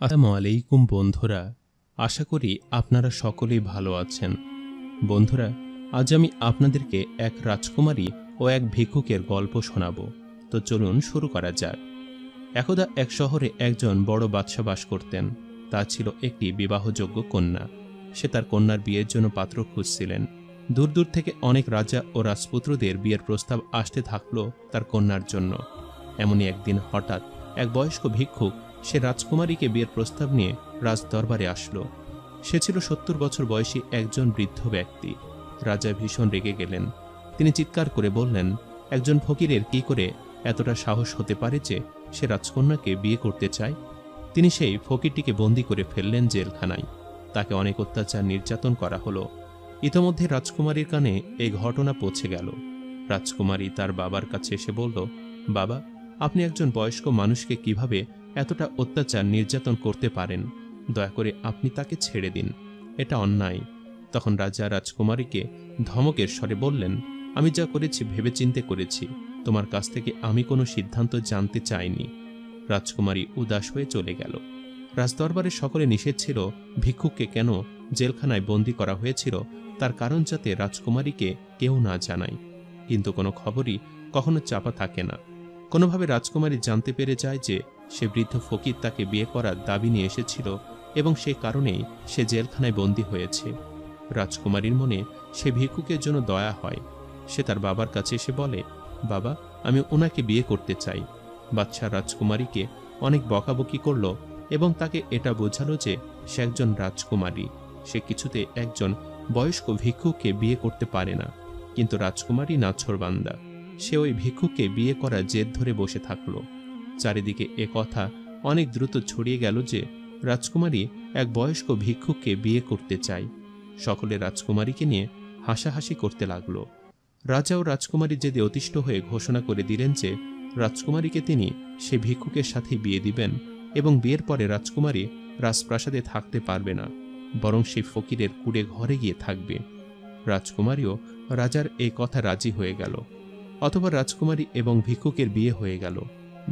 আসসালামু আলাইকুম বন্ধুরা, আশা করি আপনারা সকলেই ভালো আছেন। বন্ধুরা, আজ আমি আপনাদেরকে এক রাজকুমারী ও এক ভিক্ষুকের গল্প শোনাব। তো চলুন শুরু করা যাক। একদা এক শহরে একজন বড় বাদশা বাস করতেন। তার ছিল একটি বিবাহযোগ্য কন্যা। সে তার কন্যার বিয়ের জন্য পাত্র খুঁজছিলেন। দূর দূর থেকে অনেক রাজা ও রাজপুত্রদের বিয়ের প্রস্তাব আসতে থাকলো তার কন্যার জন্য। এমনই একদিন হঠাৎ এক বয়স্ক ভিক্ষুক সে রাজকুমারীকে বিয়ের প্রস্তাব নিয়ে রাজদরবারে আসলো। সে ছিল ৭০ বছর বয়সী একজন বৃদ্ধ ব্যক্তি। রাজা ভীষণ রেগে গেলেন। তিনি চিৎকার করে বললেন, একজন ফকিরের কি করে এতটা সাহস হতে পারে যে সে রাজকন্যাকে বিয়ে করতে চায়? তিনি সেই ফকিরটিকে বন্দী করে ফেললেন জেলখানায়। তাকে অনেক অত্যাচার নির্যাতন করা হলো। ইতোমধ্যে রাজকুমারীর কানে এই ঘটনা পৌঁছে গেল। রাজকুমারী তার বাবার কাছে এসে বলল, বাবা, আপনি একজন বয়স্ক মানুষকে কিভাবে এতটা অত্যাচার নির্যাতন করতে পারেন? দয়া করে আপনি তাকে ছেড়ে দিন, এটা অন্যায়। তখন রাজা রাজকুমারীকে ধমকের স্বরে বললেন, আমি যা করেছি ভেবেচিন্তে করেছি, তোমার কাছ থেকে আমি কোনো সিদ্ধান্ত জানতে চাইনি। রাজকুমারী উদাস হয়ে চলে গেল। রাজদরবারের সকলে নিষেধ ছিল ভিক্ষুককে কেন জেলখানায় বন্দী করা হয়েছিল তার কারণ যাতে রাজকুমারীকে কেউ না জানায়। কিন্তু কোনো খবরই কখনো চাপা থাকে না। কোনোভাবে রাজকুমারী জানতে পেরে যায় যে সে বৃদ্ধ ফকির তাকে বিয়ে করার দাবি নিয়ে এসেছিল এবং সেই কারণেই সে জেলখানায় বন্দী হয়েছে। রাজকুমারীর মনে সে ভিক্ষুকের জন্য দয়া হয়। সে তার বাবার কাছে এসে বলে, বাবা, আমি ওনাকে বিয়ে করতে চাই। বাদশা রাজকুমারীকে অনেক বকাবকি করল এবং তাকে এটা বোঝালো যে সে একজন রাজকুমারী, সে কিছুতে একজন বয়স্ক ভিক্ষুককে বিয়ে করতে পারে না। কিন্তু রাজকুমারী নাছোড়বান্দা, সে ওই ভিক্ষুককে বিয়ে করার জেদ ধরে বসে থাকল। চারিদিকে এ কথা অনেক দ্রুত ছড়িয়ে গেল যে রাজকুমারী এক বয়স্ক ভিক্ষুককে বিয়ে করতে চায়। সকলে রাজকুমারীকে নিয়ে হাসাহাসি করতে লাগল। রাজা ও রাজকুমারী জেদে অতিষ্ঠ হয়ে ঘোষণা করে দিলেন যে রাজকুমারীকে তিনি সে ভিক্ষুকের সাথে বিয়ে দিবেন এবং বিয়ের পরে রাজকুমারী রাজপ্রাসাদে থাকতে পারবে না, বরং সেই ফকিরের কুড়ে ঘরে গিয়ে থাকবে। রাজকুমারীও রাজার এই কথা রাজি হয়ে গেল। অথবা রাজকুমারী এবং ভিক্ষুকের বিয়ে হয়ে গেল।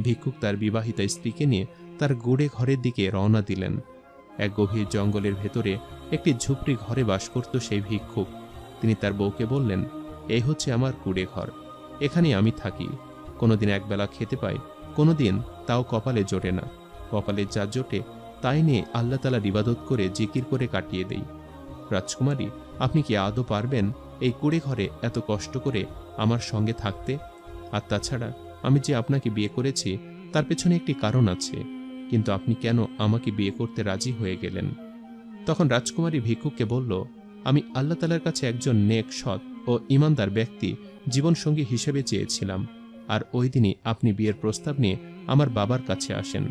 ভিক্ষুক তার বিবাহিতা স্ত্রীকে নিয়ে তার গুড়ে ঘরের দিকে রওনা দিলেন। এক গভীর জঙ্গলের ভেতরে একটি ঝুপড়ি ঘরে বাস করত সেই ভিক্ষুক। তিনি তার বউকে বললেন, এই হচ্ছে আমার কুড়ে ঘর, এখানেই আমি থাকি। কোনোদিন একবেলা খেতে পাই, কোনোদিন তাও কপালে জোটে না। কপালে যা জোটে তাই নিয়ে আল্লাহ তাআলার ইবাদত করে জিকির করে কাটিয়ে দেই। রাজকুমারী, আপনি কি আদৌ পারবেন এই কুড়ে ঘরে এত কষ্ট করে আমার সঙ্গে থাকতে? আর তাছাড়া আমি যে আপনাকে বিয়ে করেছি তার পেছনে একটি কারণ আছে, কিন্তু আপনি কেন আমাকে বিয়ে করতে রাজি হয়ে গেলেন? তখন রাজকুমারী ভিক্ষুককে বলল, আমি আল্লাহ তাআলার কাছে একজন নেক, সৎ ও ঈমানদার ব্যক্তি জীবনসঙ্গী হিসেবে চেয়েছিলাম। আর ওই দিনই আপনি বিয়ের প্রস্তাব নিয়ে আমার বাবার কাছে আসেন।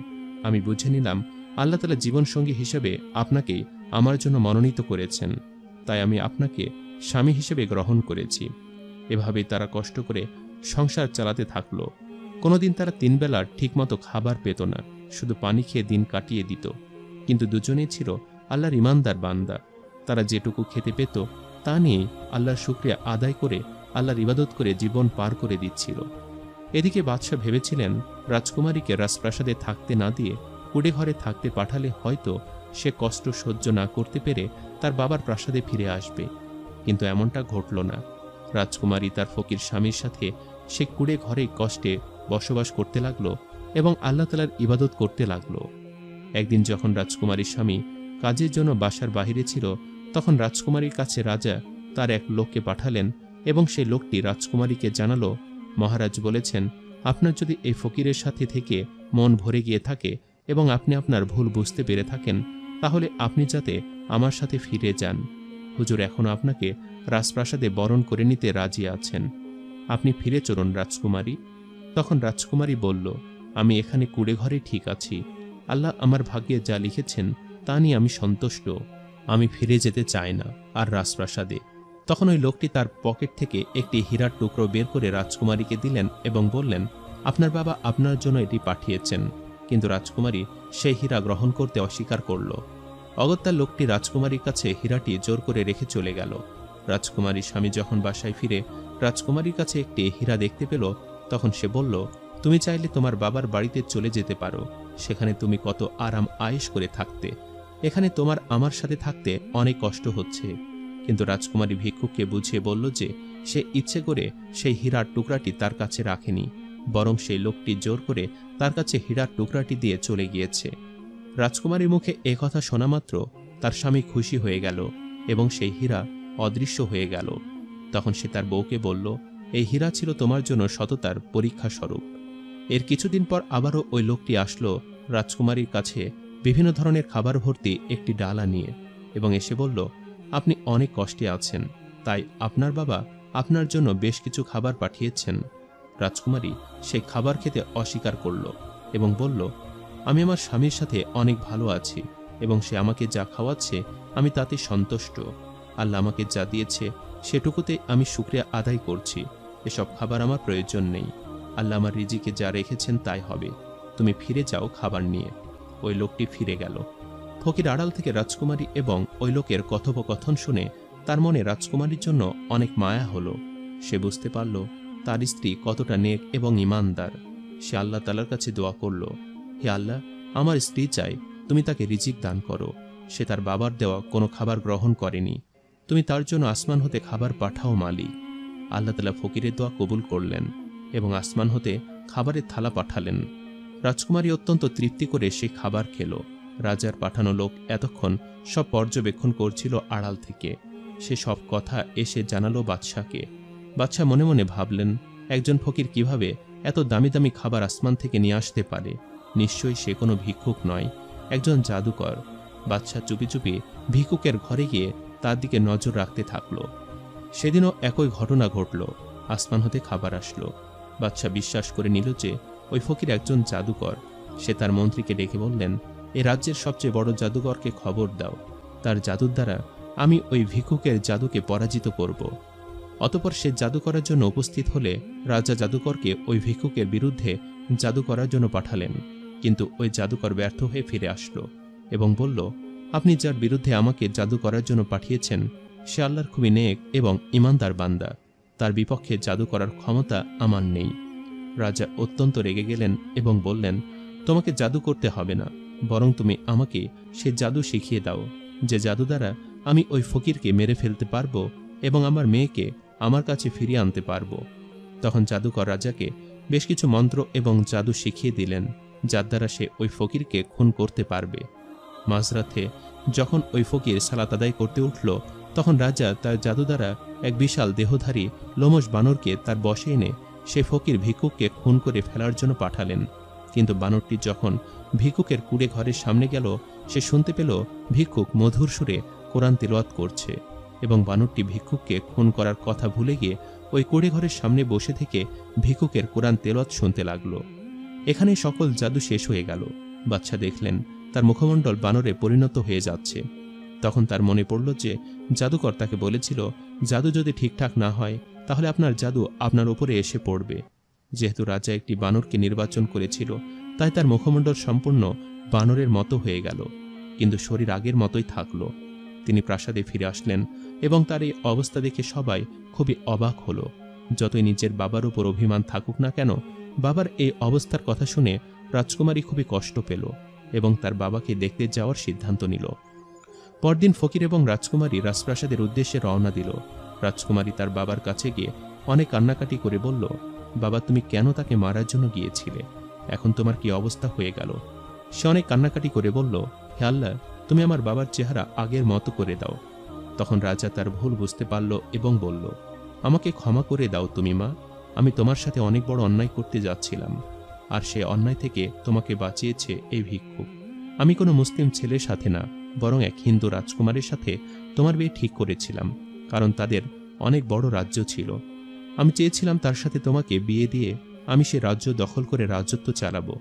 আমি বুঝে নিলাম আল্লাহ তাআলা জীবনসঙ্গী হিসেবে আপনাকেই আমার জন্য মনোনীত করেছেন, তাই আমি আপনাকে স্বামী হিসেবে গ্রহণ করেছি। এভাবেই তারা কষ্ট করে সংসার চালাতে থাকলো। কোনোদিন তারা 3 বেলার ঠিকমতো খাবার পেত না, শুধু পানি খেয়ে দিন কাটিয়ে দিত। কিন্তু দুজনেই ছিল আল্লাহর ঈমানদার বান্দা। তারা যেটুকু খেতে পেত তা নিয়েই আল্লাহর শুকরিয়া আদায় করে আল্লাহর ইবাদত করে জীবন পার করে দিচ্ছিল। এদিকে বাদশা ভেবেছিলেন রাজকুমারীকে রাজপ্রাসাদে থাকতে না দিয়ে কুড়ে ঘরে থাকতে পাঠালে হয়তো সে কষ্ট সহ্য না করতে পেরে তার বাবার প্রাসাদে ফিরে আসবে। কিন্তু এমনটা ঘটল না। রাজকুমারী তার ফকির স্বামীর সাথে সে কুড়ে ঘরে কষ্টে বসবাস করতে লাগলো এবং আল্লাহ তাআলার ইবাদত করতে লাগলো। একদিন যখন রাজকুমারীর স্বামী কাজের জন্য বাসার বাহিরে ছিল, তখন রাজকুমারীর কাছে রাজা তার এক লোককে পাঠালেন এবং সেই লোকটি রাজকুমারীকে জানালো, মহারাজ বলেছেন, আপনার যদি এই ফকিরের সাথে থেকে মন ভরে গিয়ে থাকে এবং আপনি আপনার ভুল বুঝতে পেরে থাকেন, তাহলে আপনি যাতে আমার সাথে ফিরে যান। হুজুর এখনো আপনাকে রাজপ্রাসাদে বরণ করে নিতে রাজি আছেন। আপনি ফিরে চলুন রাজকুমারী। তখন রাজকুমারী বলল, আমি এখানে কুড়ে ঘরে ঠিক আছি। আল্লাহ আমার ভাগ্যে যা লিখেছেন তা নিয়ে আমি সন্তুষ্ট। আমি ফিরে যেতে চাই না আর রাজপ্রাসাদে। তখন ওই লোকটি তার পকেট থেকে একটি হীরার টুকরো বের করে রাজকুমারীকে দিলেন এবং বললেন, আপনার বাবা আপনার জন্য এটি পাঠিয়েছেন। কিন্তু রাজকুমারী সেই হীরা গ্রহণ করতে অস্বীকার করল। অগত্যা লোকটি রাজকুমারীর কাছে হীরাটি জোর করে রেখে চলে গেল। রাজকুমারীর স্বামী যখন বাসায় ফিরে রাজকুমারীর কাছে একটি হীরা দেখতে পেল, তখন সে বলল, তুমি চাইলে তোমার বাবার বাড়িতে চলে যেতে পারো, সেখানে তুমি কত আরাম আয়েশ করে থাকতে। এখানে তোমার আমার সাথে থাকতে অনেক কষ্ট হচ্ছে। কিন্তু রাজকুমারী ভিক্ষুককে বুঝিয়ে বলল যে সে ইচ্ছে করে সেই হীরার টুকরাটি তার কাছে রাখেনি, বরং সেই লোকটি জোর করে তার কাছে হীরার টুকরাটি দিয়ে চলে গিয়েছে। রাজকুমারীর মুখে এ কথা শোনা মাত্র তার স্বামী খুশি হয়ে গেল এবং সেই হীরা অদৃশ্য হয়ে গেল। তখন সে তার বউকে বলল, এই হীরা ছিল তোমার জন্য সততার পরীক্ষা স্বরূপ। এর কিছুদিন পর আবারও ওই লোকটি আসলো রাজকুমারীর কাছে বিভিন্ন ধরনের খাবার ভর্তি একটি ডালা নিয়ে এবং এসে বলল, আপনি অনেক কষ্টে আছেন, তাই আপনার বাবা আপনার জন্য বেশ কিছু খাবার পাঠিয়েছেন। রাজকুমারী সেই খাবার খেতে অস্বীকার করল এবং বলল, আমি আমার স্বামীর সাথে অনেক ভালো আছি এবং সে আমাকে যা খাওয়াচ্ছে আমি তাতে সন্তুষ্ট। আল্লাহ আমাকে যা দিয়েছে সেটুকুতে আমি শুকরিয়া আদায় করছি। এসব খাবার আমার প্রয়োজন নেই। আল্লাহ আমার রিজিকে যা রেখেছেন তাই হবে। তুমি ফিরে যাও খাবার নিয়ে। ওই লোকটি ফিরে গেল। ফকির আড়াল থেকে রাজকুমারী এবং ওই লোকের কথোপকথন শুনে তার মনে রাজকুমারীর জন্য অনেক মায়া হলো। সে বুঝতে পারল তার স্ত্রী কতটা নেক এবং ইমানদার। সে আল্লাহ তাআলার কাছে দোয়া করল, হে আল্লাহ, আমার স্ত্রী চাই তুমি তাকে রিজিক দান করো। সে তার বাবার দেওয়া কোনো খাবার গ্রহণ করেনি। তুমি তার জন্য আসমান হতে খাবার পাঠাও মালিক। আল্লাহ তাআলা ফকিরের দোয়া কবুল করলেন এবং আসমান হতে খাবারের থালা পাঠালেন। রাজকুমারী অত্যন্ত তৃপ্তি করে সেই খাবার খেল। রাজার পাঠানো লোক এতক্ষণ সব পর্যবেক্ষণ করছিল আড়াল থেকে। সে সব কথা এসে জানালো বাদশাকে। বাদশা মনে মনে ভাবলেন, একজন ফকির কিভাবে এত দামি দামি খাবার আসমান থেকে নিয়ে আসতে পারে? নিশ্চয়ই সে কোনো ভিক্ষুক নয়, একজন জাদুকর। বাদশা চুপি চুপি ভিক্ষুকের ঘরে গিয়ে তার দিকে নজর রাখতে থাকল। সেদিনও একই ঘটনা ঘটল। আসমান হতে খাবার আসলো। বাদশা বিশ্বাস করে নিল যে ওই ফকির একজন জাদুকর। সে তার মন্ত্রীকে ডেকে বললেন, এ রাজ্যের সবচেয়ে বড় জাদুকরকে খবর দাও। তার জাদুর দ্বারা আমি ওই ভিক্ষুকের জাদুকে পরাজিত করব। অতঃপর সে জাদু করার জন্য উপস্থিত হলে রাজা জাদুকরকে ওই ভিক্ষুকের বিরুদ্ধে জাদু করার জন্য পাঠালেন। কিন্তু ওই জাদুকর ব্যর্থ হয়ে ফিরে আসলো এবং বলল, আপনি যার বিরুদ্ধে আমাকে জাদু করার জন্য পাঠিয়েছেন সে আল্লাহর খুবই নেক এবং ইমানদার বান্দা। তার বিপক্ষে জাদু করার ক্ষমতা আমার নেই। রাজা অত্যন্ত রেগে গেলেন এবং বললেন, তোমাকে জাদু করতে হবে না, বরং তুমি আমাকে সে জাদু শিখিয়ে দাও যে জাদু দ্বারা আমি ওই ফকিরকে মেরে ফেলতে পারবো এবং আমার মেয়েকে আমার কাছে ফিরিয়ে আনতে পারবো। তখন জাদুকর রাজাকে বেশ কিছু মন্ত্র এবং জাদু শিখিয়ে দিলেন, যার দ্বারা সে ওই ফকিরকে খুন করতে পারবে। মাঝরাতে যখন ওই ফকির সালাত আদায় করতে উঠল, তখন রাজা তার জাদু দ্বারা এক বিশাল দেহধারী লোমশ বানরকে তার বশে এনে সে ফকির ভিক্ষুককে খুন করে ফেলার জন্য পাঠালেন। কিন্তু বানরটি যখন ভিক্ষুকের কুড়ে ঘরের সামনে গেল, সে শুনতে পেল ভিক্ষুক মধুর সুরে কোরআন তিলাওয়াত করছে এবং বানরটি ভিক্ষুককে খুন করার কথা ভুলে গিয়ে ওই কুড়ে ঘরের সামনে বসে থেকে ভিক্ষুকের কোরআন তেলাওয়াত শুনতে লাগল। এখানে সকল জাদু শেষ হয়ে গেল। বাদশা দেখলেন তার মুখমণ্ডল বানরে পরিণত হয়ে যাচ্ছে। তখন তার মনে পড়ল যে জাদুকর তাকে বলেছিল, জাদু যদি ঠিকঠাক না হয় তাহলে আপনার জাদু আপনার উপরে এসে পড়বে। যেহেতু রাজা একটি বানরকে নির্বাচন করেছিল, তাই তার মুখমণ্ডল সম্পূর্ণ বানরের মতো হয়ে গেল, কিন্তু শরীর আগের মতোই থাকল। তিনি প্রাসাদে ফিরে আসলেন এবং তার এই অবস্থা দেখে সবাই খুবই অবাক হল। যতই নিজের বাবার উপর অভিমান থাকুক না কেন, বাবার এই অবস্থার কথা শুনে রাজকুমারী খুবই কষ্ট পেল এবং তার বাবাকে দেখতে যাওয়ার সিদ্ধান্ত নিল। পরদিন ফকির এবং রাজকুমারী রাজপ্রাসাদের উদ্দেশ্যে রওনা দিল। রাজকুমারী তার বাবার কাছে গিয়ে অনেক কান্নাকাটি করে বলল, বাবা, তুমি কেন তাকে মারার জন্য গিয়েছিলে? এখন তোমার কি অবস্থা হয়ে গেল? সে অনেক কান্নাকাটি করে বলল, হে আল্লাহ, তুমি আমার বাবার চেহারা আগের মতো করে দাও। তখন রাজা তার ভুল বুঝতে পারল এবং বলল, আমাকে ক্ষমা করে দাও তুমি মা, আমি তোমার সাথে অনেক বড় অন্যায় করতে যাচ্ছিলাম, আর সে অন্যায় থেকে তোমাকে বাঁচিয়েছে এই ভিক্ষুক। আমি কোনো মুসলিম ছেলের সাথে না, বরং এক হিন্দু রাজকুমারের সাথে তোমার বিয়ে ঠিক করেছিলাম, কারণ তাদের অনেক বড় রাজ্য ছিল। আমি চেয়েছিলাম তার সাথে তোমাকে বিয়ে দিয়ে আমি সে রাজ্য দখল করে রাজত্ব চালাবো,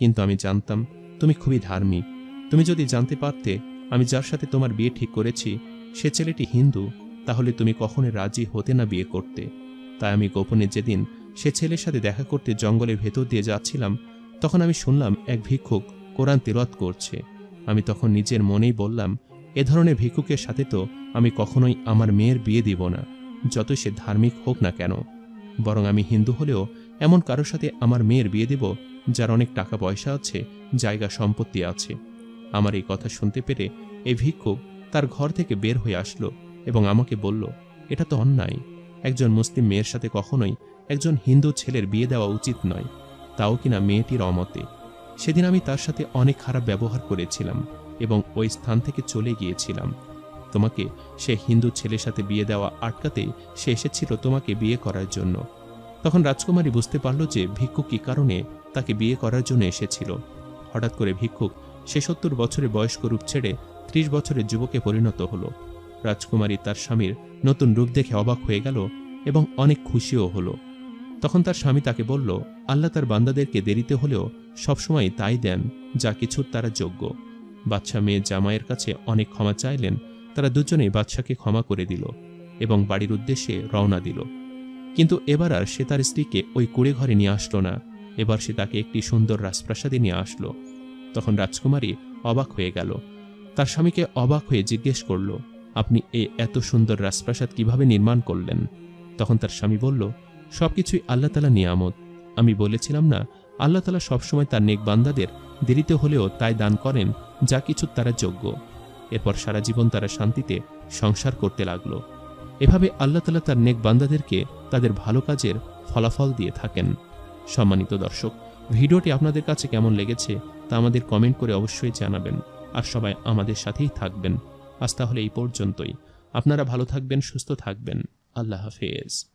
কিন্তু আমি জানতাম তুমি খুবই ধার্মিক। তুমি যদি জানতে পারতে আমি যার সাথে তোমার বিয়ে ঠিক করেছি সে ছেলেটি হিন্দু, তাহলে তুমি কখনোই রাজি হতে না বিয়ে করতে। তাই আমি গোপনে যেদিন সে ছেলের সাথে দেখা করতে জঙ্গলের ভেতর দিয়ে যাচ্ছিলাম, তখন আমি শুনলাম এক ভিক্ষুক কোরআন তিলাওয়াত করছে। আমি তখন নিজের মনেই বললাম, এ ধরনের ভিক্ষুকের সাথে তো আমি কখনোই আমার মেয়ের বিয়ে দিব না, যতই সে ধার্মিক হোক না কেন। বরং আমি হিন্দু হলেও এমন কারোর সাথে আমার মেয়ের বিয়ে দেব যার অনেক টাকা পয়সা আছে, জায়গা সম্পত্তি আছে। আমার এই কথা শুনতে পেরে এই ভিক্ষুক তার ঘর থেকে বের হয়ে আসলো এবং আমাকে বলল, এটা তো অন্যায়। একজন মুসলিম মেয়ের সাথে কখনোই একজন হিন্দু ছেলের বিয়ে দেওয়া উচিত নয়, তাও কিনা মেয়েটির অমতে। সেদিন আমি তার সাথে অনেক খারাপ ব্যবহার করেছিলাম এবং ওই স্থান থেকে চলে গিয়েছিলাম। তোমাকে সে হিন্দু ছেলের সাথে বিয়ে দেওয়া আটকাতেই সে এসেছিল তোমাকে বিয়ে করার জন্য। তখন রাজকুমারী বুঝতে পারল যে ভিক্ষুক কী কারণে তাকে বিয়ে করার জন্য এসেছিল। হঠাৎ করে ভিক্ষুক সে 70 বছরের বয়স্ক রূপ ছেড়ে 30 বছরের যুবকে পরিণত হলো। রাজকুমারী তার স্বামীর নতুন রূপ দেখে অবাক হয়ে গেল এবং অনেক খুশিও হলো। তখন তার স্বামী তাকে বলল, আল্লাহ তার বান্দাদেরকে দেরিতে হলেও সবসময় তাই দেন যা কিছুর তারা যোগ্য। বাদশা মেয়ে জামাইয়ের কাছে অনেক ক্ষমা চাইলেন। তারা দুজনেই বাদশাকে ক্ষমা করে দিল এবং বাড়ির উদ্দেশ্যে রওনা দিল। কিন্তু এবার আর সে তার স্ত্রীকে ওই কুঁড়ে ঘরে নিয়ে আসলো না। এবার সে তাকে একটি সুন্দর রাজপ্রাসাদে নিয়ে আসলো। তখন রাজকুমারী অবাক হয়ে গেল। তার স্বামীকে অবাক হয়ে জিজ্ঞেস করল, আপনি এত সুন্দর রাজপ্রাসাদ কিভাবে নির্মাণ করলেন? তখন তার স্বামী বলল, সবকিছুই আল্লাহ তাআলা নিয়ামত। আমি বলেছিলাম না, আল্লাহ তাআলা সবসময় তার নেক বান্দাদের দেরিতে হলেও তাই দান করেন যা কিছু তারা যোগ্য। এরপর সারা জীবন তারা শান্তিতে সংসার করতে লাগলো। এভাবে আল্লাহ তাআলা তার নেক বান্দাদেরকে তাদের ভালো কাজের ফলাফল দিয়ে থাকেন। সম্মানিত দর্শক, ভিডিওটি আপনাদের কাছে কেমন লেগেছে তা আমাদের কমেন্ট করে অবশ্যই জানাবেন। আর সবাই আমাদের সাথেই থাকবেন। আজ তাহলে এই পর্যন্তই। আপনারা ভালো থাকবেন, সুস্থ থাকবেন। আল্লাহ হাফেজ।